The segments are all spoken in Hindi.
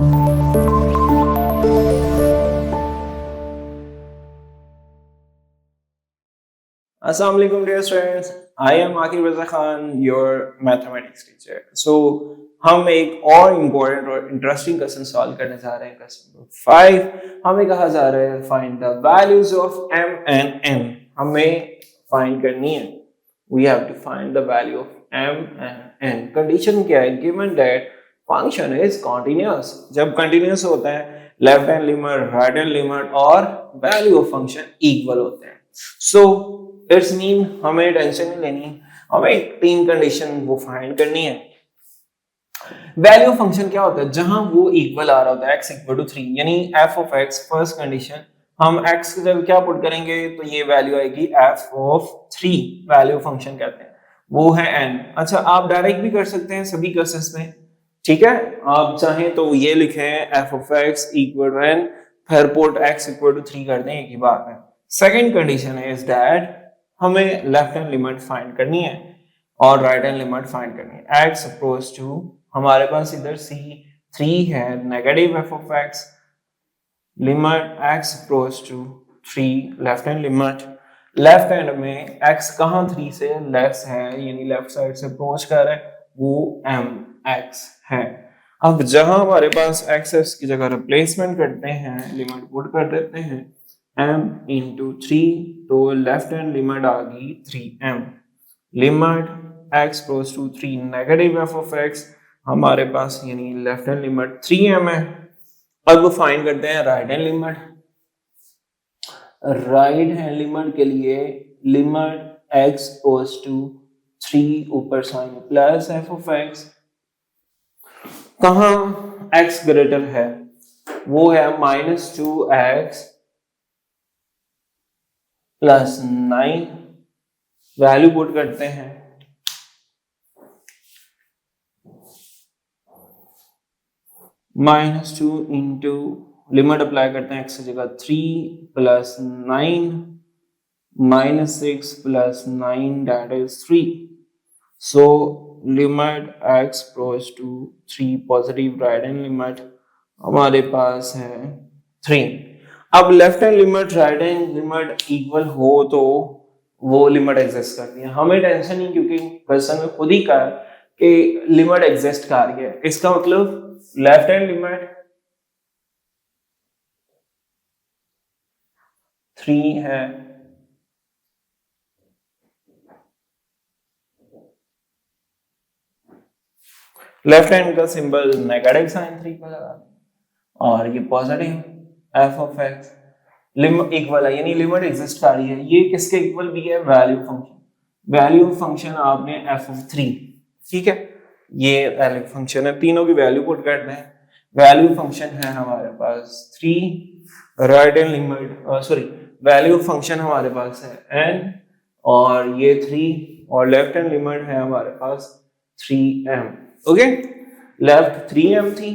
Assalamu alaikum dear students, I am Akib Raza Khan, your mathematics teacher. So हम एक और इम्पोर्टेंट और इंटरेस्टिंग क्वेश्चन सॉल्व करने जा रहे हैं। क्वेश्चन नंबर 5 हमें कहा जा रहा है find the values of m and n। हमें फाइंड करनी है, we have to find the value of m and n। Condition क्या है? Given that function is continuous. जब कंटिन्यूअस होता है left hand limit, right hand limit और वैल्यू ऑफ फंक्शन इक्वल होते हैं। सो इट्स मीन हमें टेंशन नहीं लेनी, हमें तीन कंडीशन वो फाइंड करनी है। वैल्यू फंक्शन क्या होता है? जहां वो इक्वल आ रहा होता है x इक्वल टू 3, यानी f of x first condition हम x की जगह क्या पुट करेंगे तो ये वैल्यू आएगी f ऑफ 3। वैल्यू फंक्शन कहते हैं, वो है n। अच्छा, आप डायरेक्ट भी कर सकते हैं सभी केसेस में, ठीक है। आप चाहें तो ये लिखें f of x equal to n, फिर पुट x इक्वल टू 3 कर दें, एक ही बात है। सेकंड कंडीशन इज दैट हमें लेफ्ट हैंड लिमिट फाइंड करनी है और राइट हैंड लिमिट फाइंड करनी है। x अप्रोच टू हमारे पास इधर c3 है, negative f of x, limit x approach to 3 left hand limit. Left hand में x कहां 3 से लेस है, यानी लेफ्ट साइड से अप्रोच कर रहा है, वो mx है। अब जहां हमारे पास x है उसकी जगह रिप्लेसमेंट करते हैं, लिमिट पुट कर देते हैं m इंटू 3, तो लेफ्ट हैंड लिमिट आ गई 3m। Limit x goes to 3 negative f of x हमारे पास यानी लेफ्ट हैंड लिमिट 3m है। अब फाइंड करते हैं right hand limit. Right hand limit के लिए लिमिट x गोज टू 3 ऊपर sign plus f of x, कहां x ग्रेटर है वो है -2x प्लस 9। वैल्यू पुट करते हैं, -2 इंटू लिमिट अप्लाई करते हैं x की जगह 3 plus 9 -6 plus 9 that is 3। So limit x goes to 3 positive right hand limit हमारे पास है 3। अब left hand limit right hand limit equal हो तो वो लिमिट एग्जिस्ट करती है, हमें टेंशन नहीं, क्योंकि क्वेश्चन में खुद ही कहा कि लिमिट एग्जिस्ट कर रही है। इसका मतलब लेफ्ट हैंड लिमिट 3 है, लेफ्ट हैंड का सिंबल नेगेटिव साइन 3 का लगा और ये positive f of x limit equal है, यानी लिमिट एग्जिस्ट कर रही है। ये किसके इक्वल भी है? Value function. वैल्यू फंक्शन आपने f ऑफ 3, ठीक है, ये वैल्यू फंक्शन है, तीनों की वैल्यू पुट करते हैं। वैल्यू फंक्शन है हमारे पास 3, right hand limit sorry value function हमारे पास है n और ये 3, और लेफ्ट हैंड लिमिट है हमारे पास 3m। ओके, लेफ्ट 3m थी,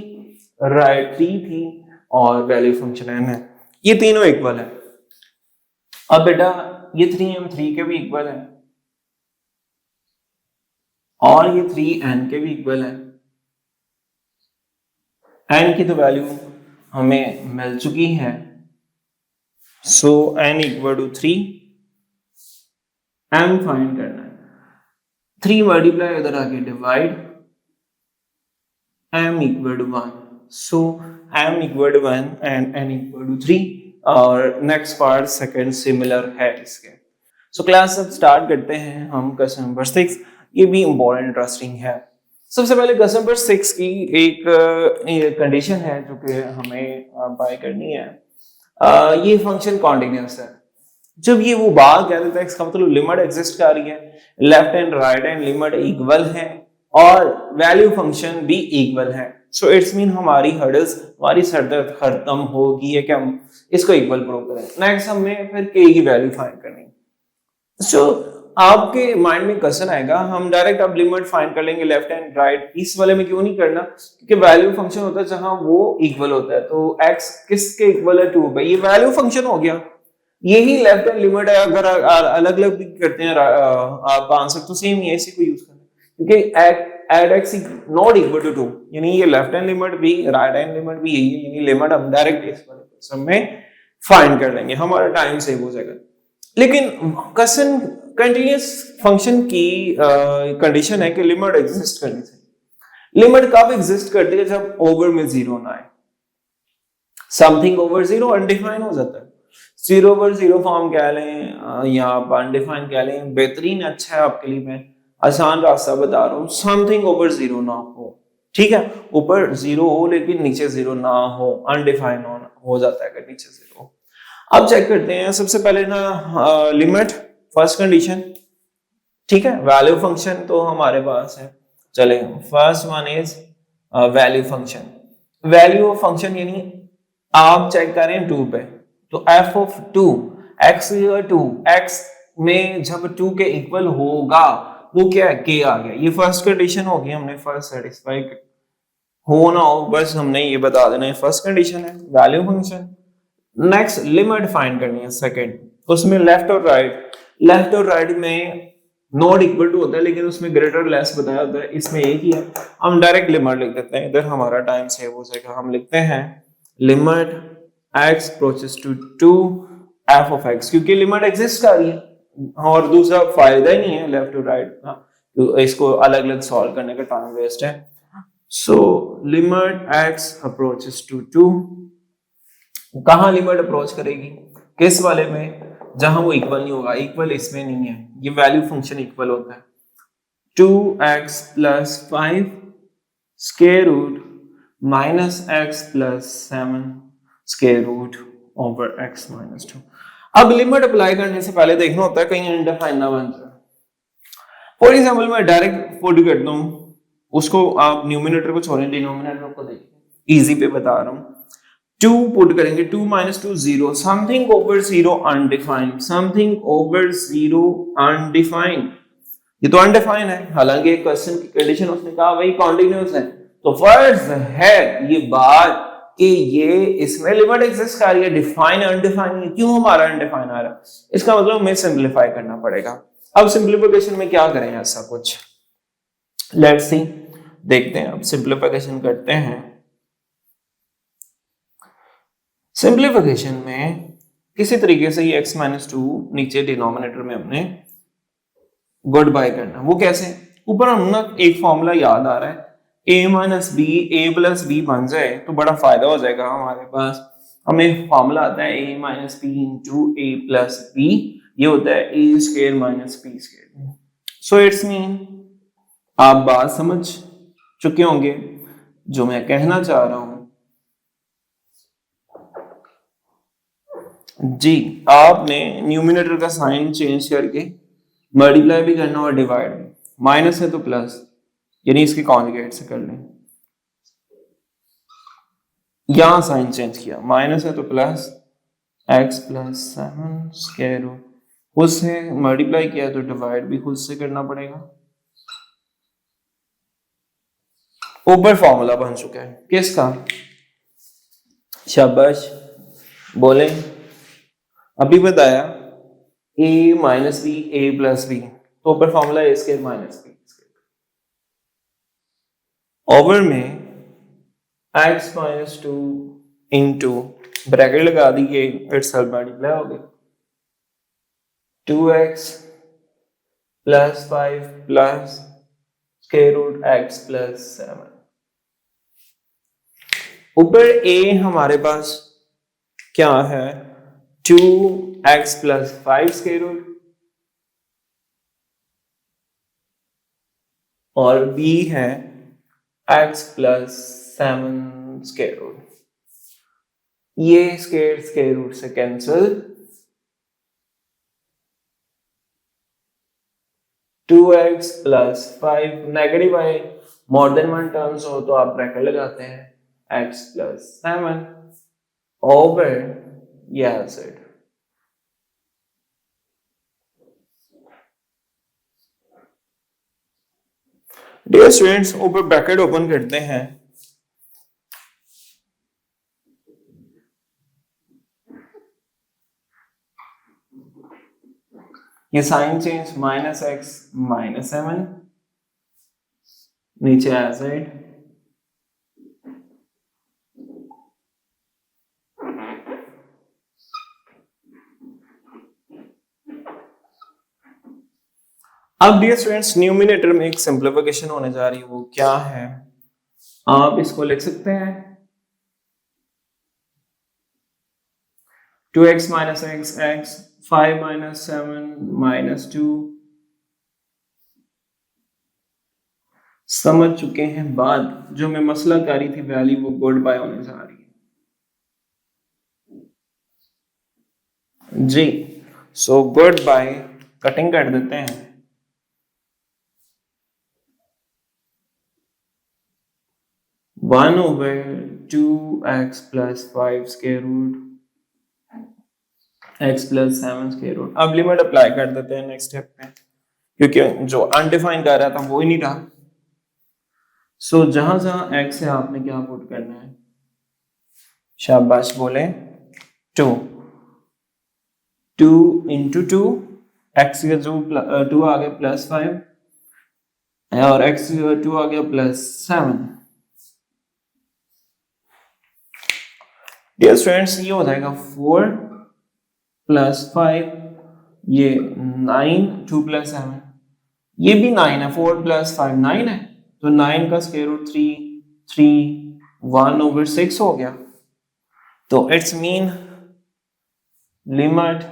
राइट 3 थी और वैल्यू फंक्शन n है, ये तीनों इक्वल है। अब बेटा ये 3m 3 के भी इक्वल है और ये 3n के भी इक्वल है। n की तो वैल्यू हमें मिल चुकी है, so n equal to 3, m find करना है। 3 मल्टीप्लाई उधर आके divide, m equal to 1, so m equal to 1 and n equal to 3, और नेक्स्ट पार्ट सेकंड सिमिलर है इसके। सो क्लास अब स्टार्ट करते हैं हम क्वेश्चन नंबर 6, ये भी इंपॉर्टेंट इंटरेस्टिंग है। सबसे पहले क्वेश्चन नंबर 6 की एक कंडीशन है जो कि हमें बाय करनी है। ये फंक्शन कॉन्टिन्यूअस है। जब ये वो बात कह देता है इसका मतलब लिमिट एग्जिस्ट कर रही है, left hand right hand limit equal है और वैल्यू फंक्शन भी इक्वल है। सो इट्स मीन हमारी हर्डल्स, हमारी सरदर्द खत्म होगी है कि हम इसको इक्वल प्रूव करें। नेक्स्ट हमें फिर k की वैल्यू फाइंड करनी है। सो आपके माइंड में क्वेश्चन आएगा, हम डायरेक्ट अब लिमिट फाइंड कर लेंगे लेफ्ट हैंड राइट, इस वाले में क्यों नहीं करना? क्योंकि वैल्यू फंक्शन होता है जहां वो इक्वल होता है, तो x किसके इक्वल है? 2 भाई, ये वैल्यू फंक्शन हो गया, यही लेफ्ट हैंड लिमिट है। अगर अलग अलग भी करते हैं आप आंसर तो सेम ही है, इसी को यूज करना, क्योंकि at x not equal to 2, यानी ये लेफ्ट हैंड लिमिट भी राइट हैंड लिमिट भी यही है, यानी लिमिट हम डायरेक्ट इस वाले क्वेश्चन में फाइंड कर लेंगे, हमारा टाइम सेव हो जाएगा। लेकिन क्वेश्चन कंटिन्यूअस फंक्शन की कंडीशन है कि लिमिट एग्जिस्ट करनी चाहिए। लिमिट कब एग्जिस्ट करती है? जब ओवर में जीरो ना आए। समथिंग ओवर जीरो अनडिफाइन हो जाता है। जीरो ओवर जीरो फॉर्म कह लें या आप अनडिफाइन कह लें, बेहतरीन अच्छा है आपके लिए, मैं आसान रास्ता बता रहा हूँ। समथिंग ओवर जीरो ना हो, ठीक है, ऊपर जीरो हो लेकिन नीचे जीरो ना हो, अनडिफाइन हो जाता है अगर नीचे जीरो। अब चेक करते हैं सबसे पहले ना लिमिट, फर्स्ट कंडीशन, ठीक है, वैल्यू फंक्शन तो हमारे पास है। चले, first one is value function. Value of function यानी आप चेक करें 2 पे, तो एफ ऑफ 2 एक्स 2 एक्स में जब 2 के इक्वल होगा वो क्या है? के आ गया। ये फर्स्ट कंडीशन होगी, हमने फर्स्ट सेटिस्फाई हो ना हो बस हमने ये बता देना है, फर्स्ट कंडीशन है value function. Next limit find करनी है सेकंड, उसमें लेफ्ट और राइट, लेफ्ट और राइट में नॉट इक्वल टू होता है लेकिन उसमें ग्रेटर लेस बताया होता है, इसमें एक ही है। हम डायरेक्ट लिमिट लिख देते हैं, इधर हमारा टाइम सेव हो जाएगा। हम लिखते हैं limit x approaches to 2 f of x, क्योंकि लिमिट एग्जिस्ट कर रही है और दूसरा फायदा ही नहीं है लेफ्ट और राइट का, तो इसको अलग अलग सॉल्व करने का टाइम वेस्ट है। So limit x approaches to 2, कहां लिमिट अप्रोच करेगी? किस वाले में? जहां वो इक्वल नहीं होगा, इक्वल इसमें नहीं है, ये वैल्यू फंक्शन इक्वल होता है। 2x plus 5 square root minus x plus 7 square root over x minus 2। अब लिमिट अप्लाई करने से पहले देखना होता है कहीं अनडिफाइन ना बन जाए। फॉर एग्जाम्पल मैं डायरेक्ट पुट करता हूं, उसको आप न्यूमिनेटर को छोड़ें, डिनोमिनेटर को देखिए, इजी पे बता रहा हूं। 2 पुट करेंगे, 2 minus 2 0, something over 0 undefined, something over 0 undefined, ये तो अनडिफाइंड है, हालांकि क्वेश्चन की कंडीशन उसने कहा वही कॉन्टिन्यूअस है, तो फर्ज है ये बात कि ये इसमें लिमिट एग्जिस्ट कर रही है, डिफाइन अनडिफाइन है। क्यों हमारा अनडिफाइन आ रहा है? इसका मतलब हमें सिंप्लीफाई करना पड़ेगा। अब सिंप्लीफिकेशन में क्या करें? ऐसा कुछ लेट्स सी, देखते हैं, अब सिंप्लीफिकेशन करते हैं। सिंप्लीफिकेशन में किसी तरीके से ये x माइनस 2 नीचे डिनोमिनेटर में हमने गुड बाय करना। वो कैसे? ऊपर हम ना एक फॉर्मूला याद आ रहा है, a minus B A plus B बन जाए तो बड़ा फायदा हो जाएगा हमारे पास। हमें फॉर्मूला आता है a minus B into A plus B, ये होता है a square minus B square. So it's mean आप बात समझ चुके होंगे जो मैं कहना चाह रहा हूं जी। आपने न्यूमिनेटर का साइन चेंज करके मल्टीप्लाई भी करना और डिवाइड भी, माइनस है तो प्लस, यानी इसके कॉन्जुगेट से कर लें। यहां साइन चेंज किया, माइनस है तो plus x plus 7 square root, खुद से मल्टीप्लाई किया तो डिवाइड भी खुद से करना पड़ेगा। ऊपर फॉर्मूला बन चुका है किसका? शाबाश, बोले अभी बताया a minus B A plus B, तो ऊपर formula A square minus B over में x माइनस 2 इंटू ब्रैकेट लगा दिए, फिर सब मल्टीप्लाई हो गए 2x plus 5 plus square root x plus 7। ऊपर a हमारे पास क्या है? 2x प्लस 5 स्क्वायर रूट, और b है x प्लस 7 स्क्वायर रूट। ये स्क्वायर रूट से कैंसिल, 2x प्लस 5 नेगेटिव आए, मोर देन वन टर्म्स हो तो आप ब्रैकेट लगाते हैं x प्लस 7 ओवर यह सेट। डियर स्टूडेंट्स, ऊपर ब्रैकेट ओपन करते हैं, ये sign change minus x minus 7 नीचे एज इट, अब डियर स्टूडेंट्स न्यूमिनेटर में एक सिंप्लीफिकेशन होने जा रही है, वो क्या है आप इसको लिख सकते हैं 2x minus x x 5 minus 7 minus 2 समझ चुके हैं बात, जो मैं मसला करी थी वैल्यू वो गुड बाय होने जा रही है जी। सो गुड बाय कटिंग कर देते हैं, 1/2x plus 5 square root x plus 7 square root। अब लिमिट अप्लाई कर देते हैं नेक्स्ट स्टेप पे, क्योंकि जो अनडिफाइन कर रहा था वो ही नहीं रहा। सो जहां जहां x है आपने क्या पुट करना है, शाबाश बोले 2 2 इंटू 2, x का जो 2 आ गया प्लस 5 और x का 2 आ गया प्लस 7। डियर स्टूडेंट्स ये हो जाएगा 4 प्लस 5, ये 9, 2 प्लस 7, ये भी 9 है, 4 प्लस 5 9 है, तो 9 का स्क्वायर रूट 3 1/6 हो गया। तो it's mean limit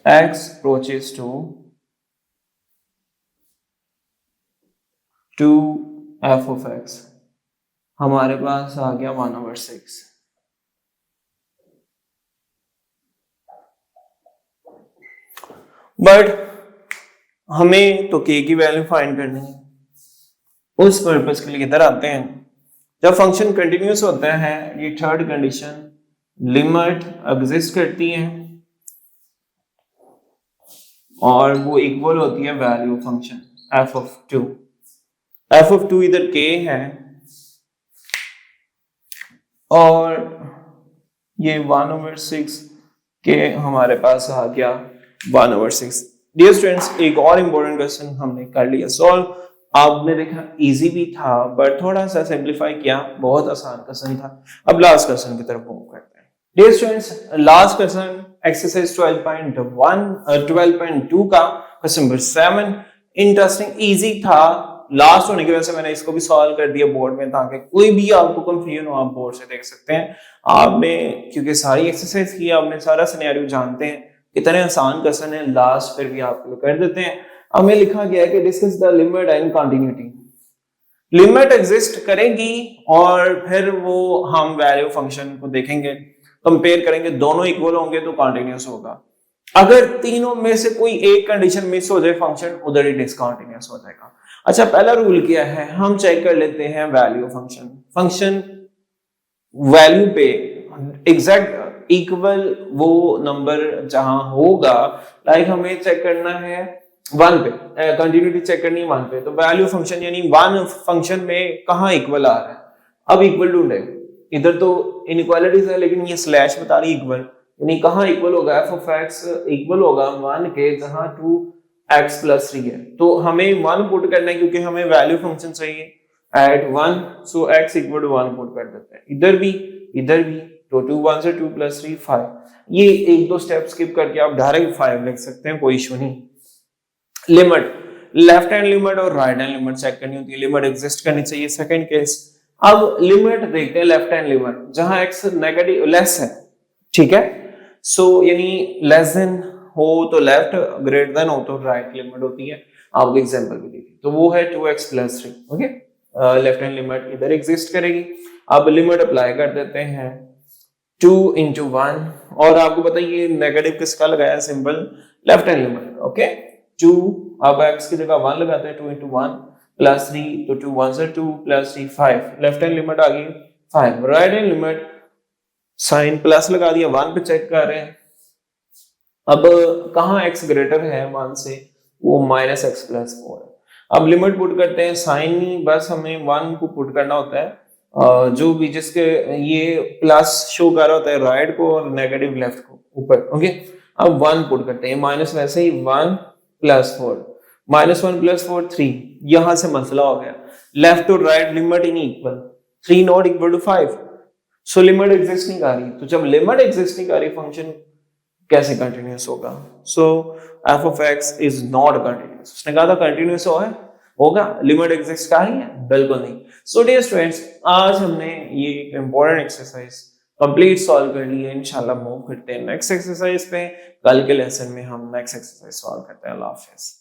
x approaches to f of x, हमारे पास आ गया 1/6। बट हमें तो k की वैल्यू फाइंड करनी है, उस पर्पस के लिए इधर आते हैं। जब फंक्शन कंटिन्यूअस होता है, ये थर्ड कंडीशन लिमिट एग्जिस्ट करती है और वो इक्वल होती है value function f of 2। f of 2 इधर k है और ये 1/6 के हमारे पास आ गया 1/6। डियर स्टूडेंट्स एक और इम्पोर्टेंट क्वेश्चन हमने कर लिया सॉल्व। आपने देखा इजी भी था बट थोड़ा सा सिंप्लीफाई किया, बहुत आसान क्वेश्चन था। अब लास्ट क्वेश्चन की तरफ मूव करते हैं। Dear students last question exercise 12.2 का क्वेश्चन नंबर 7, इंटरेस्टिंग इजी था, लास्ट होने की वजह से मैंने इसको भी सॉल्व कर दिया बोर्ड में, ताकि कोई भी आपको कंफ्यूजन हो आप बोर्ड से देख सकते हैं। आपने क्योंकि सारी एक्सरसाइज की, आपने सारा सिनेरियो जानते हैं, कितने आसान क्वेश्चन है, लास्ट फिर भी आपको कर देते हैं। हमें लिखा गया है कि discuss the limit and continuity. Limit exist करेगी और फिर वो हम वैल्यू फंक्शन को देखेंगे, कंपेयर करेंगे, दोनों इक्वल होंगे तो कंटिन्यूअस होगा। अगर तीनों में से कोई एक कंडीशन मिस हो जाए फंक्शन उधर ही डिसकंटिन्यूअस हो जाएगा। अच्छा पहला रूल क्या है, हम चेक कर लेते हैं वैल्यू फंक्शन। फंक्शन वैल्यू पे एग्जैक्ट इक्वल वो नंबर जहां होगा, लाइक हमें चेक करना है 1 पे, कंटिन्यूटी चेक करनी है 1 पे, तो वैल्यू फंक्शन यानी 1 फंक्शन में कहां इक्वल आ रहा है। अब इक्वल ढूंढे, इधर तो इनइक्वालिटीज है लेकिन ये स्लैश बता रही इक्वल, यानी कहां इक्वल होगा, f of x इक्वल होगा 1 के जहां 2x plus 3 है। तो हमें 1 पुट करना है क्योंकि हमें वैल्यू फंक्शन चाहिए at 1, so x equal to 1 put कर देते हैं। इधर भी तो 2 1 से 2 plus 3 5, ये एक दो स्टेप स्किप करके आप डायरेक्ट 5 लिख सकते हैं, कोई इशू नहीं। लिमिट लेफ्ट हैंड लिमिट और राइट हैंड लिमिट चेक करनी होती है, लिमिट एग्जिस्ट करनी चाहिए, सेकंड केस। अब लिमिट देखते हैं लेफ्ट हैंड लिमिट, जहां x नेगेटिव लेस है, ठीक है, सो यानी लेस देन हो तो लेफ्ट, ग्रेटर देन हो तो राइट लिमिट होती है। आपको एग्जांपल भी देखिए, तो वो है 2x plus 3, okay, left hand limit इधर एग्जिस्ट करेगी। अब लिमिट अप्लाई कर देते हैं 2 into 1, और आपको बताइए नेगेटिव किसका लगाया symbol, left hand limit, okay 2, अब x की जगह 1 लगाते हैं, 2 into 1 plus 3, तो 2 1 से 2 plus 3 5, लेफ्ट हैंड लिमिट आ गई 5, right hand limit sign plus लगा दिया, 1 पे चेक कर रहे हैं। अब कहां x ग्रेटर है 1 से, वो -x plus 4 है। अब लिमिट पुट करते हैं, साइन नहीं, बस हमें 1 को पुट करना होता है, जो भी जिसके ये प्लस शो कर रहा होता है राइट को और नेगेटिव लेफ्ट को ऊपर, ओके। अब 1 पुट करते हैं, माइनस वैसे ही 1 plus 4, -1 + 4 3, यहां से मसला हो गया, left to right limit in equal, 3 not equal to 5, so limit exist नहीं कर रही। तो जब लिमिट एग्जिस्ट नहीं कर रही फंक्शन कैसे कंटिन्यूअस होगा? So f of x is not continuous. उसने कहा था कंटिन्यूअस होगा, लिमिट एग्जिस्ट कर रही है? बिल्कुल नहीं। सो डियर स्टूडेंट्स, आज हमने ये इंपॉर्टेंट एक्सरसाइज कंप्लीट सॉल्व कर ली है। इंशाल्लाह मूव करते हैं नेक्स्ट एक्सरसाइज पे। कल के लेसन में हम नेक्स्ट एक्सरसाइज सॉल्व करते हैं। अल्लाह हाफिज़।